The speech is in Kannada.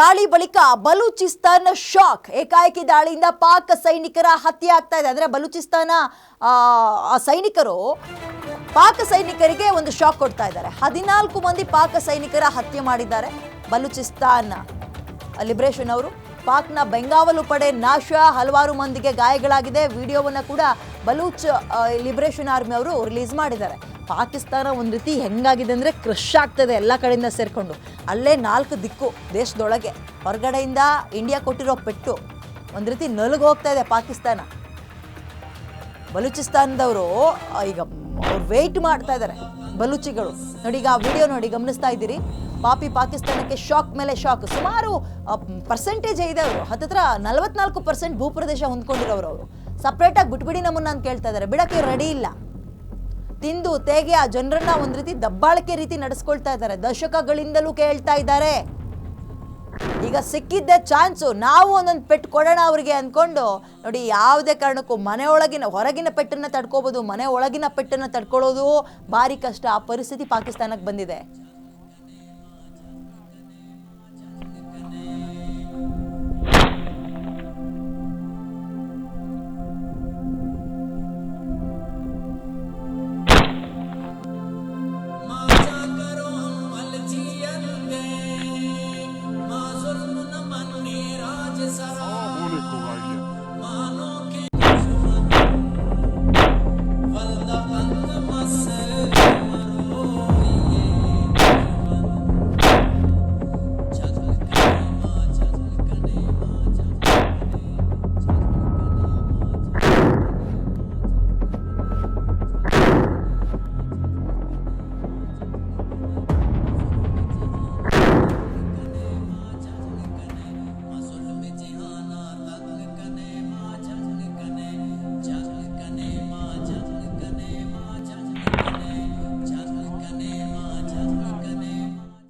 ದಾಳಿ ಬಳಿಕ ಬಲೂಚಿಸ್ತಾನ್ ಶಾಕ್. ಏಕಾಏಕಿ ದಾಳಿಯಿಂದ ಪಾಕ್ ಸೈನಿಕರ ಹತ್ಯೆ ಆಗ್ತಾ ಇದೆ. ಅಂದ್ರೆ ಬಲೂಚಿಸ್ತಾನ ಸೈನಿಕರು ಪಾಕ್ ಸೈನಿಕರಿಗೆ ಒಂದು ಶಾಕ್ ಕೊಡ್ತಾ ಇದ್ದಾರೆ. 14 ಮಂದಿ ಪಾಕ್ ಸೈನಿಕರ ಹತ್ಯೆ ಮಾಡಿದ್ದಾರೆ ಬಲೂಚಿಸ್ತಾನ್ ಲಿಬರೇಷನ್ ಅವರು. ಪಾಕ್ನ ಬೆಂಗಾವಲು ಪಡೆ ನಾಶ, ಹಲವಾರು ಮಂದಿಗೆ ಗಾಯಗಳಾಗಿದೆ. ವಿಡಿಯೋವನ್ನ ಕೂಡ ಬಲೂಚ್ ಲಿಬರೇಷನ್ ಆರ್ಮಿ ಅವರು ರಿಲೀಸ್ ಮಾಡಿದ್ದಾರೆ. ಪಾಕಿಸ್ತಾನ ಒಂದು ರೀತಿ ಹೆಂಗಾಗಿದೆ ಅಂದರೆ ಕ್ರಶ್ ಆಗ್ತದೆ ಎಲ್ಲ ಕಡೆಯಿಂದ ಸೇರಿಕೊಂಡು. ಅಲ್ಲೇ 4 ದಿಕ್ಕು ದೇಶದೊಳಗೆ, ಹೊರಗಡೆಯಿಂದ ಇಂಡಿಯಾ ಕೊಟ್ಟಿರೋ ಪೆಟ್ಟು ಒಂದು ರೀತಿ ನಲುಗು ಹೋಗ್ತಾ ಇದೆ ಪಾಕಿಸ್ತಾನ. ಬಲೂಚಿಸ್ತಾನದವರು ಈಗ ಅವ್ರು ವೆಯ್ಟ್ ಮಾಡ್ತಾ ಇದ್ದಾರೆ ಬಲೂಚಿಗಳು. ನೋಡಿ, ಈಗ ಆ ವಿಡಿಯೋ ನೋಡಿ ಗಮನಿಸ್ತಾ ಇದ್ದೀರಿ. ಪಾಕಿಸ್ತಾನಕ್ಕೆ ಶಾಕ್ ಮೇಲೆ ಶಾಕ್. ಸುಮಾರು ಪರ್ಸೆಂಟೇಜ್ ಇದೆ. ಅವರು ಹತ್ತಿರ 44% ಭೂಪ್ರದೇಶ ಹೊಂದ್ಕೊಂಡಿರೋರು. ಅವರು ಸಪ್ರೇಟಾಗಿ ಬಿಟ್ಬಿಡಿ ನಮ್ಮನ್ನ ಅಂತ ಕೇಳ್ತಾ ಇದ್ದಾರೆ. ಬಿಡಕ್ಕೆ ರೆಡಿ ಇಲ್ಲ. ತಿಂದು ತೇಗೆ ಆ ಜನರನ್ನ ಒಂದು ರೀತಿ ದಬ್ಬಾಳಿಕೆ ರೀತಿ ನಡೆಸ್ಕೊಳ್ತಾ ಇದ್ದಾರೆ. ದಶಕಗಳಿಂದಲೂ ಕೇಳ್ತಾ ಇದ್ದಾರೆ. ಈಗ ಸಿಕ್ಕಿದ್ದೆ ಚಾನ್ಸು, ನಾವು ಒಂದೊಂದು ಪೆಟ್ಟು ಕೊಡೋಣ ಅವ್ರಿಗೆ ಅಂದ್ಕೊಂಡು ನೋಡಿ, ಯಾವುದೇ ಕಾರಣಕ್ಕೂ ಹೊರಗಿನ ಪೆಟ್ಟನ್ನು ತಡ್ಕೋಬೋದು, ಮನೆ ಒಳಗಿನ ಪೆಟ್ಟನ್ನು ತಡ್ಕೊಳ್ಳೋದು ಭಾರಿ ಕಷ್ಟ. ಆ ಪರಿಸ್ಥಿತಿ ಪಾಕಿಸ್ತಾನಕ್ಕೆ ಬಂದಿದೆ.